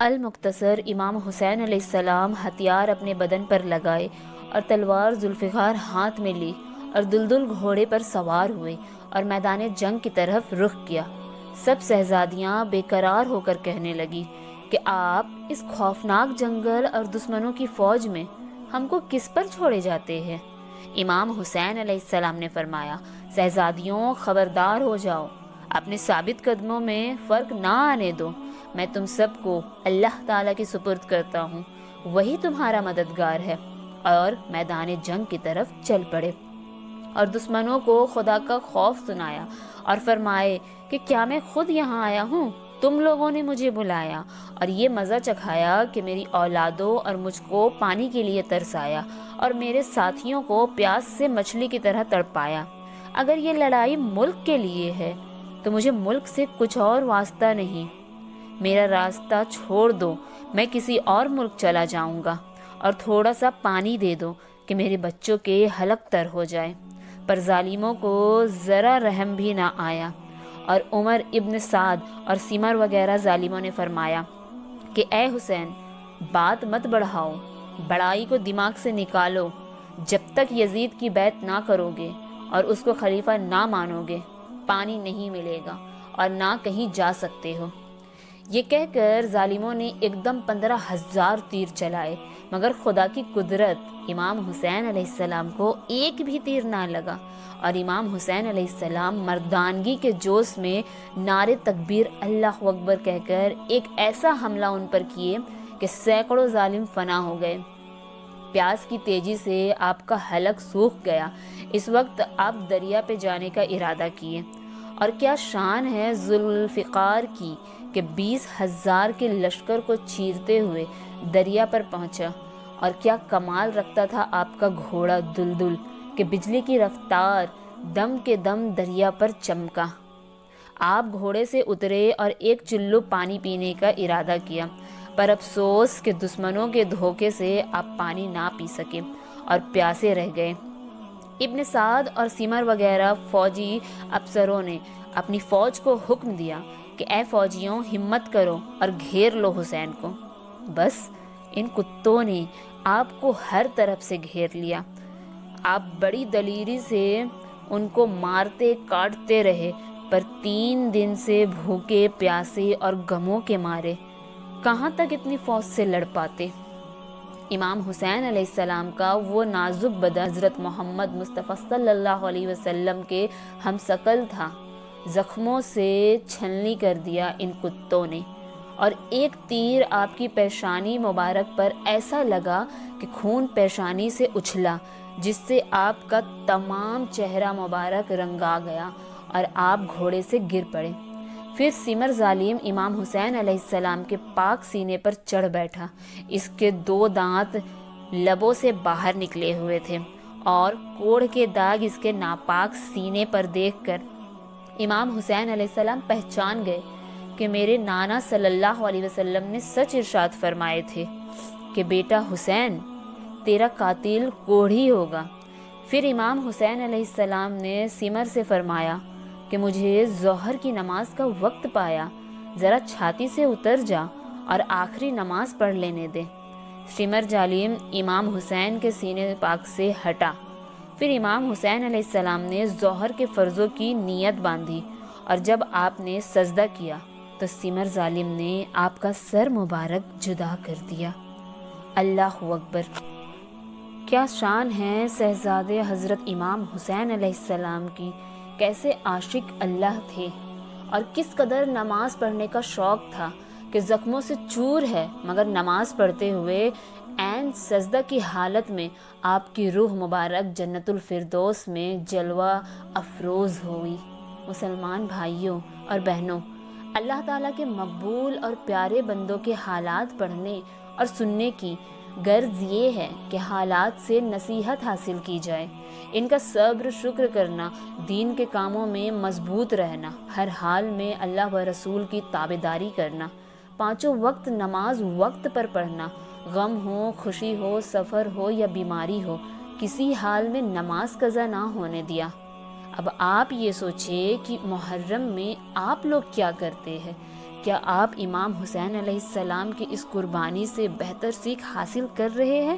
المختصر امام حسین علیہ السلام ہتھیار اپنے بدن پر لگائے اور تلوار ذوالفقار ہاتھ میں لی اور دلدل گھوڑے پر سوار ہوئے اور میدان جنگ کی طرف رخ کیا۔ سب شہزادیاں بے قرار ہو کر کہنے لگی کہ آپ اس خوفناک جنگل اور دشمنوں کی فوج میں ہم کو کس پر چھوڑے جاتے ہیں؟ امام حسین علیہ السلام نے فرمایا، شہزادیوں خبردار ہو جاؤ، اپنے ثابت قدموں میں فرق نہ آنے دو۔ میں تم سب کو اللہ تعالیٰ کی سپرد کرتا ہوں، وہی تمہارا مددگار ہے، اور میدان جنگ کی طرف چل پڑے اور دشمنوں کو خدا کا خوف سنایا اور فرمائے کہ کیا میں خود یہاں آیا ہوں؟ تم لوگوں نے مجھے بلایا اور یہ مزہ چکھایا کہ میری اولادوں اور مجھ کو پانی کے لیے ترسایا اور میرے ساتھیوں کو پیاس سے مچھلی کی طرح تڑپایا۔ اگر یہ لڑائی ملک کے لیے ہے تو مجھے ملک سے کچھ اور واسطہ نہیں، میرا راستہ چھوڑ دو، میں کسی اور ملک چلا جاؤں گا، اور تھوڑا سا پانی دے دو کہ میرے بچوں کے حلق تر ہو جائے۔ پر ظالموں کو ذرا رحم بھی نہ آیا، اور عمر ابن سعد اور سمر وغیرہ ظالموں نے فرمایا کہ اے حسین، بات مت بڑھاؤ، بڑائی کو دماغ سے نکالو، جب تک یزید کی بیعت نہ کرو گے اور اس کو خلیفہ نہ مانو گے پانی نہیں ملے گا اور نہ کہیں جا سکتے ہو۔ یہ کہہ کر ظالموں نے ایک دم 15,000 تیر چلائے، مگر خدا کی قدرت، امام حسین علیہ السلام کو ایک بھی تیر نہ لگا، اور امام حسین علیہ السلام مردانگی کے جوش میں نعرے تکبیر اللہ اکبر کہہ کر ایک ایسا حملہ ان پر کیے کہ سینکڑوں ظالم فنا ہو گئے۔ پیاس کی تیزی سے آپ کا حلق سوکھ گیا۔ اس وقت آپ دریا پہ جانے کا ارادہ کیے، اور کیا شان ہے ذوالفقار کی کہ 20,000 کے لشکر کو چیرتے ہوئے دریا پر پہنچا، اور کیا کمال رکھتا تھا آپ کا گھوڑا دلدل کہ بجلی کی رفتار دم کے دم دریا پر چمکا۔ آپ گھوڑے سے اترے اور ایک چلو پانی پینے کا ارادہ کیا، پر افسوس کہ دشمنوں کے دھوکے سے آپ پانی نہ پی سکے اور پیاسے رہ گئے۔ ابن سعد اور سمر وغیرہ فوجی افسروں نے اپنی فوج کو حکم دیا کہ اے فوجیوں، ہمت کرو اور گھیر لو حسین کو۔ بس ان کتوں نے آپ کو ہر طرف سے گھیر لیا۔ آپ بڑی دلیری سے ان کو مارتے کاٹتے رہے، پر 3 دن سے بھوکے پیاسے اور غموں کے مارے کہاں تک اتنی فوج سے لڑ پاتے۔ امام حسین علیہ السلام کا وہ نازک بدن حضرت محمد مصطفیٰ صلی اللہ علیہ وسلم کے ہم شکل تھا، زخموں سے چھلنی کر دیا ان کتوں نے، اور ایک تیر آپ کی پیشانی مبارک پر ایسا لگا کہ خون پیشانی سے اچھلا، جس سے آپ کا تمام چہرہ مبارک رنگا گیا اور آپ گھوڑے سے گر پڑے۔ پھر سمر ظالم امام حسین علیہ السلام کے پاک سینے پر چڑھ بیٹھا۔ اس کے 2 دانت لبوں سے باہر نکلے ہوئے تھے، اور کوڑ کے داغ اس کے ناپاک سینے پر دیکھ کر امام حسین علیہ السلام پہچان گئے کہ میرے نانا صلی اللہ علیہ وسلم نے سچ ارشاد فرمائے تھے کہ بیٹا حسین، تیرا قاتل کوڑھ ہی ہوگا۔ پھر امام حسین علیہ السلام نے سمر سے فرمایا کہ مجھے ظہر کی نماز کا وقت پایا، ذرا چھاتی سے اتر جا اور آخری نماز پڑھ لینے دے۔ سمر ظالم امام حسین کے سینے پاک سے ہٹا۔ پھر امام حسین علیہ السلام نے ظہر کے فرضوں کی نیت باندھی، اور جب آپ نے سجدہ کیا تو سمر ظالم نے آپ کا سر مبارک جدا کر دیا۔ اللہ اکبر! کیا شان ہے شہزادے حضرت امام حسین علیہ السلام کی، کیسے عاشق اللہ تھے، اور کس قدر نماز پڑھنے کا شوق تھا کہ زخموں سے چور ہے، مگر نماز پڑھتے ہوئے عین سجدہ کی حالت میں آپ کی روح مبارک جنت الفردوس میں جلوہ افروز ہوئی۔ مسلمان بھائیوں اور بہنوں، اللہ تعالیٰ کے مقبول اور پیارے بندوں کے حالات پڑھنے اور سننے کی غرض یہ ہے کہ حالات سے نصیحت حاصل کی جائے، ان کا صبر شکر کرنا، دین کے کاموں میں مضبوط رہنا، ہر حال میں اللہ و رسول کی تابعداری کرنا، 5 وقت نماز وقت پر پڑھنا، غم ہو، خوشی ہو، سفر ہو یا بیماری ہو، کسی حال میں نماز قضا نہ ہونے دیا۔ اب آپ یہ سوچیں کہ محرم میں آپ لوگ کیا کرتے ہیں، کیا آپ امام حسین علیہ السلام کی اس قربانی سے بہتر سیکھ حاصل کر رہے ہیں؟